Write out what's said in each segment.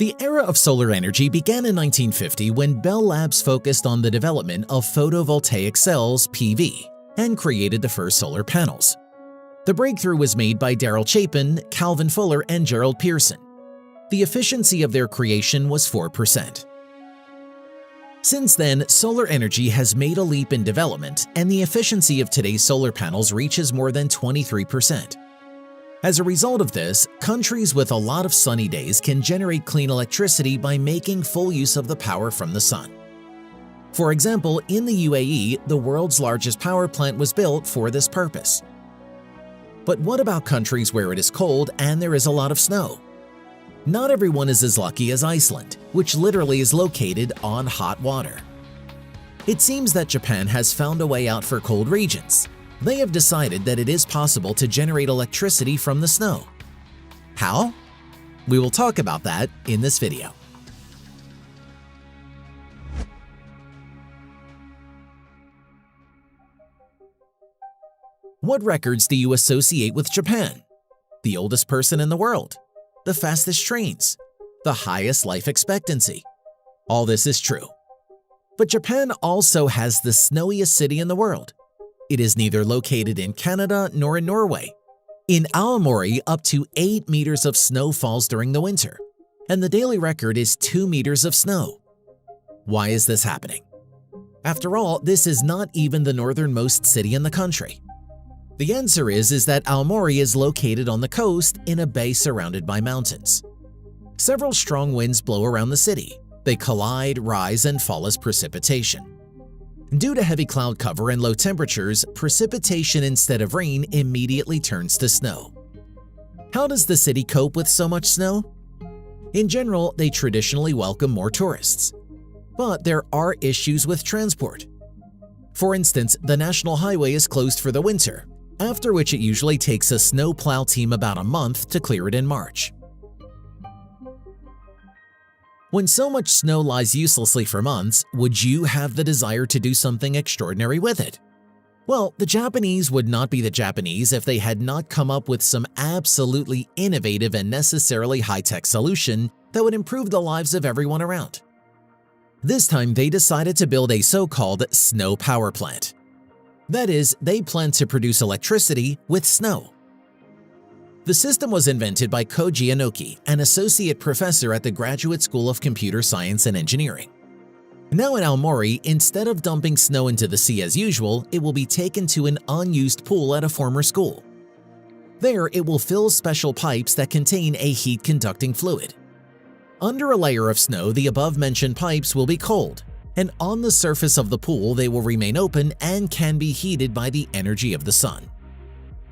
The era of solar energy began in 1950 when Bell Labs focused on the development of photovoltaic cells (PV) and created the first solar panels. The breakthrough was made by Daryl Chapin, Calvin Fuller, and Gerald Pearson. The efficiency of their creation was 4%. Since then, solar energy has made a leap in development, and the efficiency of today's solar panels reaches more than 23%. As a result of this, countries with a lot of sunny days can generate clean electricity by making full use of the power from the sun. For example, in the UAE, the world's largest power plant was built for this purpose. But what about countries where it is cold and there is a lot of snow? Not everyone is as lucky as Iceland, which literally is located on hot water. It seems that Japan has found a way out for cold regions. They have decided that it is possible to generate electricity from the snow. How? We will talk about that in this video. What records do you associate with Japan? The oldest person in the world, the fastest trains, the highest life expectancy. All this is true. But Japan also has the snowiest city in the world. It is neither located in Canada nor in Norway. In Aomori, up to 8 meters of snow falls during the winter, and the daily record is 2 meters of snow. Why is this happening? After all, this is not even the northernmost city in the country. The answer is that Aomori is located on the coast in a bay surrounded by mountains. Several strong winds blow around the city. They collide, rise, and fall as precipitation. Due to heavy cloud cover and low temperatures, precipitation instead of rain immediately turns to snow. How does the city cope with so much snow? In general, they traditionally welcome more tourists. But there are issues with transport. For instance, the national highway is closed for the winter, after which it usually takes a snowplow team about a month to clear it in March. When so much snow lies uselessly for months, would you have the desire to do something extraordinary with it? Well, the Japanese would not be the Japanese if they had not come up with some absolutely innovative and necessarily high-tech solution that would improve the lives of everyone around. This time, they decided to build a so-called snow power plant. That is, they planned to produce electricity with snow. The system was invented by Koji Inoki, an associate professor at the Graduate School of Computer Science and Engineering. Now in Aomori, instead of dumping snow into the sea as usual, it will be taken to an unused pool at a former school. There, it will fill special pipes that contain a heat-conducting fluid. Under a layer of snow, the above-mentioned pipes will be cold, and on the surface of the pool they will remain open and can be heated by the energy of the sun.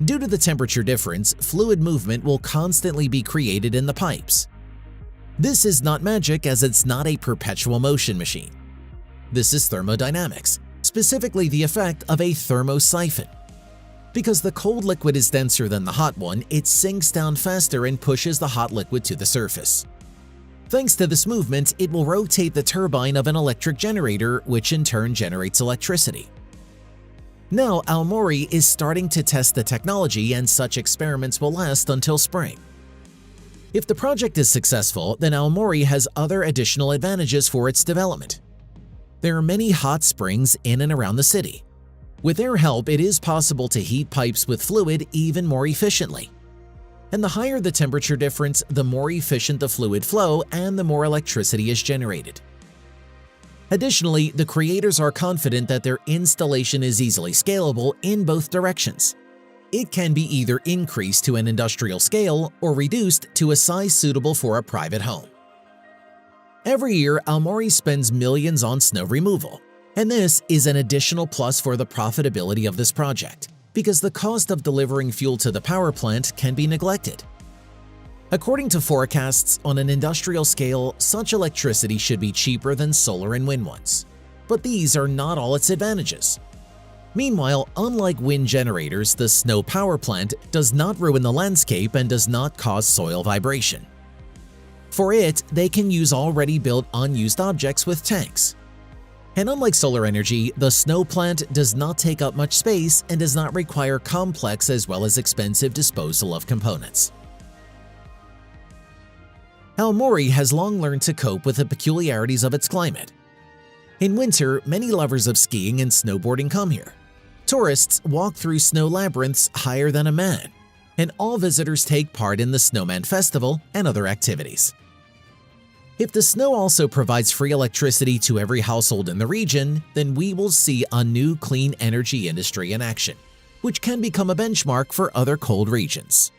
Due to the temperature difference, fluid movement will constantly be created in the pipes. This is not magic as it's not a perpetual motion machine. This is thermodynamics, specifically the effect of a thermosiphon. Because the cold liquid is denser than the hot one, it sinks down faster and pushes the hot liquid to the surface. Thanks to this movement, it will rotate the turbine of an electric generator, which in turn generates electricity. Now, Aomori is starting to test the technology, and such experiments will last until spring. If the project is successful, then Aomori has other additional advantages for its development. There are many hot springs in and around the city. With their help, it is possible to heat pipes with fluid even more efficiently. And the higher the temperature difference, the more efficient the fluid flow and the more electricity is generated. Additionally, the creators are confident that their installation is easily scalable in both directions. It can be either increased to an industrial scale or reduced to a size suitable for a private home. Every year, Aomori spends millions on snow removal, and this is an additional plus for the profitability of this project, because the cost of delivering fuel to the power plant can be neglected. According to forecasts, on an industrial scale, such electricity should be cheaper than solar and wind ones. But these are not all its advantages. Meanwhile, unlike wind generators, the snow power plant does not ruin the landscape and does not cause soil vibration. For it, they can use already built unused objects with tanks. And unlike solar energy, the snow plant does not take up much space and does not require complex as well as expensive disposal of components. Aomori has long learned to cope with the peculiarities of its climate. In winter, many lovers of skiing and snowboarding come here. Tourists walk through snow labyrinths higher than a man, and all visitors take part in the Snowman Festival and other activities. If the snow also provides free electricity to every household in the region, then we will see a new clean energy industry in action, which can become a benchmark for other cold regions.